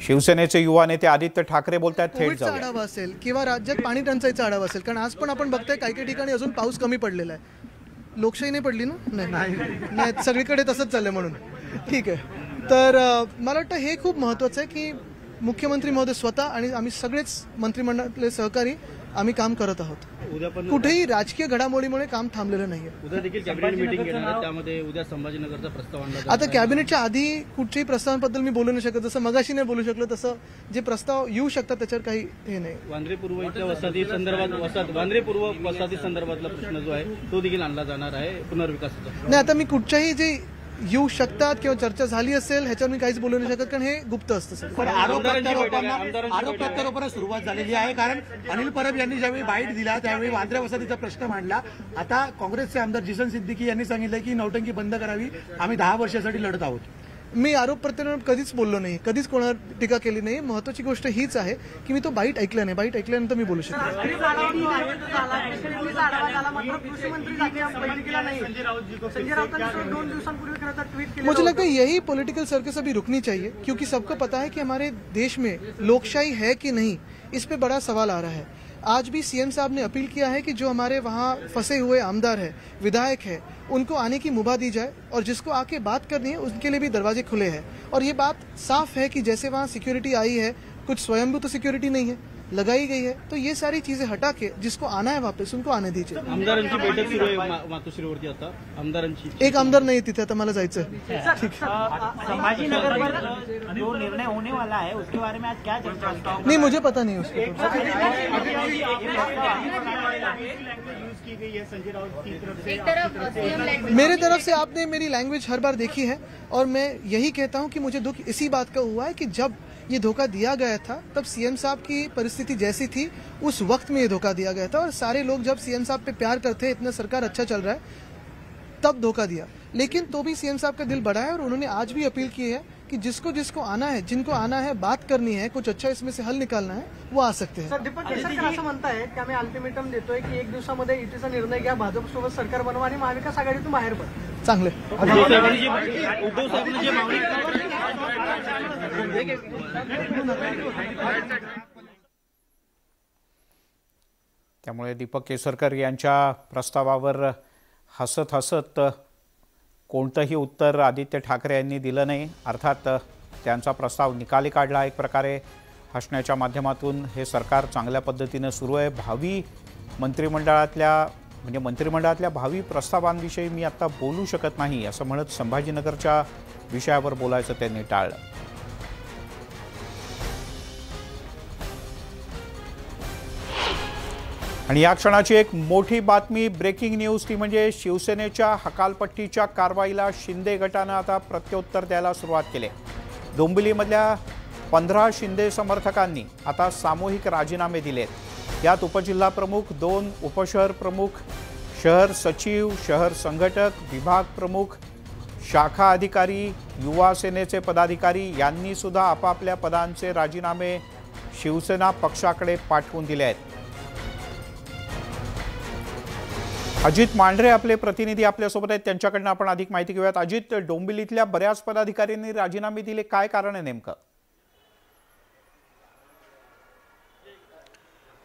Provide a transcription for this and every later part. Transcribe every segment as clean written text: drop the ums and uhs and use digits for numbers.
शिवसेनेचे युवा नेते आदित्य ठाकरे बोलतात थेट कोविडचा आढावा असेल किंवा राज्यात पाणी टंचाईचा आढावा असेल, कारण आज पण आपण बघतोय काही काही ठिकाणी अजून पाऊस कमी पडलेला आहे। लोकशाही नाही पडली ना? नाही, सगळीकडे तसंच चाललंय म्हणून ठीक आहे। तर मला वाटतं हे खूप महत्त्वाचं आहे की मुख्यमंत्री महोदय स्वतः आणि आम्ही सगळेच मंत्रिमंडळातले सहकारी आम्ही काम करत आहोत। कुठेही राजकीय घडामोडीमुळे काम थांबलेलं नाहीये। उद्या देखील कॅबिनेट मीटिंग घेणार आहे, त्यामध्ये उद्या संभाजीनगरचा प्रस्ताव आणला। आता कॅबिनेटच्या आधी कुठच्याही प्रस्तावांबद्दल मी बोलू नाही शकत, जसं मगाशी नाही बोलू शकलो तसं जे प्रस्ताव येऊ शकतात त्याच्यावर काही हे नाही। वांद्रे पूर्व इथल्या वसाहती संदर्भात वांद्रे पूर्व वसाहती संदर्भातला प्रश्न जो आहे तो देखील आणला जाणार आहे पुनर्विकासाचा। नाही, आता मी कुठच्याही जे येऊ शकतात किंवा चर्चा झाली असेल ह्याच्यावर मी काहीच बोलू नाही शकत, कारण हे गुप्त असतं। आरोप प्रत्यारोपांना सुरुवात झालेली आहे, कारण अनिल परब यांनी ज्यावेळी बाईट दिला त्यावेळी वांद्रे वसाहतीचा प्रश्न मांडला। आता काँग्रेसचे आमदार जिसन सिद्दीकी यांनी सांगितलं की नौटंकी बंद करावी, आम्ही 10 वर्षासाठी लढत आहोत। मी आरोप प्रत्यारोप कधीच बोललो नाही, कधीच कोणावर टीका केली नाही। महत्त्वाची गोष्ट हीच आहे की मी तो बाईट ऐकला नाही, बाईट ऐकल्यानंतर मी बोलू शकतो। मुझे लगता है यही पॉलिटिकल सर्कस अभी रुकनी चाहिए, क्योंकि सबको पता है कि हमारे देश में लोकशाही है कि नहीं, इस पे बड़ा सवाल आ रहा है। आज भी सीएम साहब ने अपील किया है कि जो हमारे वहाँ फंसे हुए आमदार हैं, विधायक हैं, उनको आने की मुभा दी जाए और जिसको आके बात करनी है उनके लिए भी दरवाजे खुले हैं। और ये बात साफ है कि जैसे वहाँ सिक्योरिटी आई है, कुछ स्वयंभू तो सिक्योरिटी नहीं है, लगाई गई है, तो ये सारी चीजें हटा के जिसको आना है वापस उनको आने दीजिए। आमदारांची बैठक सुरू आहे मातोश्रीवरती आता आमदारांची। एक आमदार नहीं तिथे, आता मला जायचं है। संभाजीनगर पर जो निर्णय होने वाला है उसके बारे में आज क्या चर्चा? नहीं, मुझे पता नहीं उसको। मेरे तरफ से आपने मेरी लैंग्वेज हर बार देखी है और मैं यही कहता हूं कि मुझे दुख इसी बात का हुआ है कि जब ये धोखा दिया गया था तब सीएम साहब की परिस्थिति जैसी थी उस वक्त में ये धोखा दिया गया था, और सारे लोग जब सीएम साहब पे प्यार करते हैं, इतना सरकार अच्छा चल रहा है, तब धोखा दिया। लेकिन तो भी सीएम साहब का दिल बड़ा है और उन्होंने आज भी अपील की है कि जिसको जिसको आना है, जिनको आना है, बात करनी है, कुछ अच्छा इसमें से हल निकालना है, वो आ सकते हैं। सर, दीपक केसरकर असं म्हणतायत की आम्ही अल्टिमेटम देतोय की 1 दिवसामध्ये युतीचा निर्णय घ्या, भाजपसोबत सरकार बनवा आणि महाविकास आघाडीतून बाहेर पडा। चांगले त्यामुळे दीपक केसरकर यांच्या प्रस्तावावर हसत हसत कोणतंही उत्तर आदित्य ठाकरे यांनी दिलं नाही। अर्थात त्यांचा प्रस्ताव निकाली काढला एक प्रकारे हसण्याच्या माध्यमातून। हे सरकार चांगल्या पद्धतीने सुरू आहे। भावी मंत्रिमंडळातल्या भावी प्रस्तावांविषयी मी आता बोलू शकत नाही असं म्हणत संभाजीनगरच्या विषयावर बोलायचं त्यांनी टाळलं। आणि या क्षणाची एक मोठी बातमी, ब्रेकिंग न्यूज, ती म्हणजे शिवसेनेच्या हकालपट्टीच्या कारवाईला शिंदे गटानं आता प्रत्युत्तर द्यायला सुरुवात केली। डोंबिवलीमधल्या 15 शिंदे समर्थकांनी आता सामूहिक राजीनामे दिलेत। यात उपजिल्हा प्रमुख, 2 उपशहर प्रमुख, शहर सचिव, शहर संघटक, विभाग प्रमुख, शाखा अधिकारी, युवा सेनेचे पदाधिकारी यांनी सुद्धा आपापल्या पदांचे राजीनामे शिवसेना पक्षाकडे पाठवून दिले आहेत। अजित मांढरे आपले प्रतिनिधी आपल्यासोबत आहेत, त्यांच्याकडून आपण अधिक माहिती घेऊयात। अजित, डोंबिवलीतल्या बऱ्याच पदाधिकाऱ्यांनी राजीनामे दिले, काय कारण आहे नेमकं?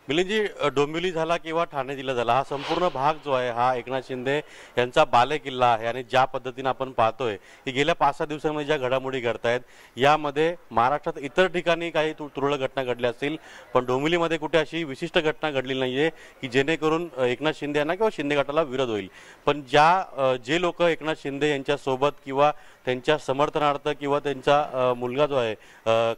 मिलिंदजी, डोंबिवली झाला किंवा ठाणे जिल्हा झाला, हा संपूर्ण भाग जो आहे हा एकनाथ शिंदे यांचा बालेकिल्ला आहे। आणि ज्या पद्धतीने आपण पाहतोय की गेल्या 5-6 दिवसांमध्ये ज्या घडामोडी घडतायत यामध्ये महाराष्ट्रात इतर ठिकाणी काही तुरळक घटना घडल्या असतील, पण डोंबिवलीमध्ये कुठे अशी विशिष्ट घटना घडली नाहीये की जेणेकरून एकनाथ शिंदे यांना किंवा शिंदे गटाला विरोध होईल। पण जे लोक एकनाथ शिंदे यांच्या सोबत किंवा त्यांच्या समर्थनार्थ किंवा त्यांचा मुलगा जो आहे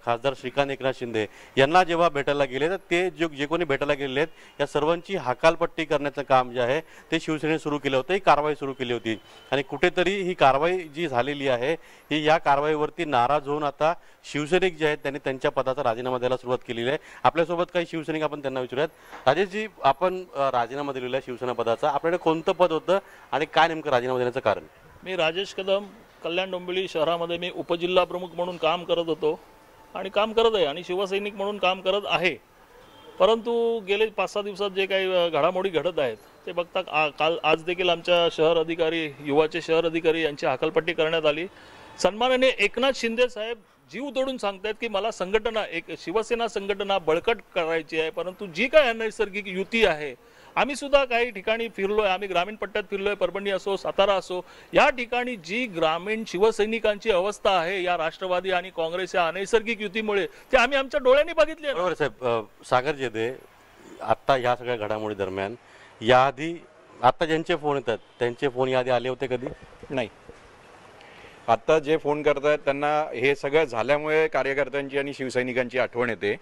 खासदार श्रीकांत एकनाथ शिंदे यांना जेव्हा भेटायला गेले, तर ते जे कोणी भेटायला गेलेले आहेत या सर्वांची हकालपट्टी करण्याचं काम जे आहे ते शिवसेनेने सुरू केलं होतं, ही कारवाई सुरू केली होती। आणि कुठेतरी ही कारवाई जी झालेली आहे ही या कारवाईवरती नाराज होऊन आता शिवसैनिक जे आहेत त्यांनी त्यांच्या पदाचा राजीनामा द्यायला सुरुवात केलेली आहे। आपल्यासोबत काही शिवसैनिक आपण त्यांना विचारूयात। राजेशजी, आपण राजीनामा दिलेला आहे शिवसेना पदाचा, आपल्याकडे कोणतं पद होतं आणि काय नेमकं राजीनामा देण्याचं कारण? मी राजेश कदम, कल्याण डोंबिवली शहरामध्ये मी उपजिल्हा प्रमुख म्हणून काम करत होतो आणि काम करत आहे आणि शिवसैनिक म्हणून काम करत आहे। परंतु गेले 5-6 दिवसात जे काही घडामोडी घडत आहेत ते बघता आज देखील आमच्या शहर अधिकारी, युवाचे शहर अधिकारी यांची हकालपट्टी करण्यात आली। सन्माननीय एकनाथ शिंदे साहेब जीव तोडून सांगतायत की मला संघटना, एक शिवसेना संघटना बळकट करायची आहे, परंतु जी काय अनैसर्गिक युती आहे, आम्ही सुद्धा काही ठिकाणी फिरलोय, आम्ही ग्रामीण पट्ट्यात फिरलोय, परभणी असो, सातारा असो, या ठिकाणी जी ग्रामीण शिवसैनिकांची अवस्था आहे या राष्ट्रवादी आणि काँग्रेस या अनैसर्गिक युतीमुळे, ते आम्ही आमच्या डोळ्यांनी बघितले आहे. बरोबर साहेब. सागर जेदे, आता ह्या सगळ्या घडामोडी दरम्यान याआधी आता ज्यांचे फोन येतात त्यांचे फोन याआधी आले होते कधी? नाही. आता जे फोन करतायत त्यांना हे सगळं झाल्यामुळे कार्यकर्त्यांची आणि शिवसैनिकांची आठवण येते.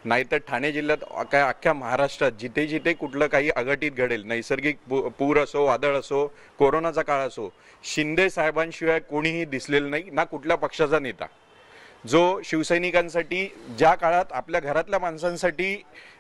नाहीतर ठाणे जिल्ह्यात काय अख्ख्या महाराष्ट्रात जिथे जिथे कुठलं काही अघटित घडेल, नैसर्गिक पूर असो, वादळ असो, कोरोनाचा काळ असो, शिंदे साहेबांशिवाय कोणीही दिसलेलं नाही, ना कुठल्या पक्षाचा नेता जो शिवसैनिकांसाठी ज्या काळात आपल्या घरातल्या माणसांसाठी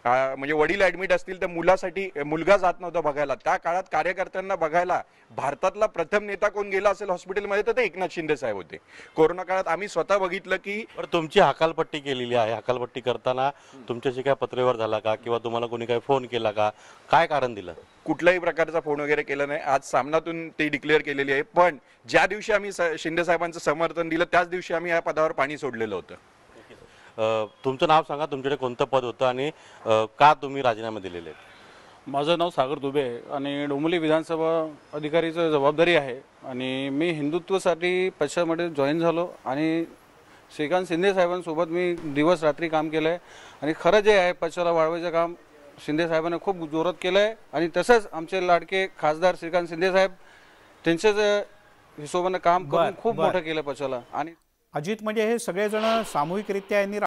म्हणजे वडील ॲडमिट असतील तर मुलासाठी मुलगा जात नव्हता बघायला, त्या काळात कार्यकर्त्यांना बघायला भारतातला प्रथम नेता कोण गेला असेल हॉस्पिटलमध्ये तर ते एकनाथ शिंदे साहेब होते. कोरोना काळात आम्ही स्वतः बघितलं की तुमची हकालपट्टी केलेली आहे. हकालपट्टी करताना तुमच्याशी काय पत्रव्यवहार झाला का किंवा तुम्हाला कोणी काय फोन केला का? काय कारण दिलं? कुठल्याही प्रकारचा फोन वगैरे केला नाही. आज सामनातून ते डिक्लेअर केलेली आहे. पण ज्या दिवशी आम्ही शिंदे साहेबांचं समर्थन दिलं त्याच दिवशी आम्ही या पदावर पाणी सोडलेलं होतं. तुमचं नाव सांगा, तुमच्याकडे कोणतं पद होतं आणि का तुम्ही राजीनामे दिलेले आहेत? माझं नाव सागर दुबे आहे आणि डोंबिवली विधानसभा अधिकारीची जबाबदारी आहे आणि मी हिंदुत्वासाठी पक्षामध्ये जॉईन झालो आणि श्रीकांत शिंदे साहेबांसोबत मी दिवस रात्री काम केलं आहे आणि खरं जे आहे पक्षाला वाढवायचं काम शिंदे साहेबांनी खूप जोरात केलं आहे आणि तसंच आमचे लाडके खासदार श्रीकांत शिंदे साहेब त्यांच्याच हिशोबानं काम करून खूप मोठं केलं पक्षाला. आणि अजित, म्हणजे हे सगळेजण सामूहिकरित्या यांनी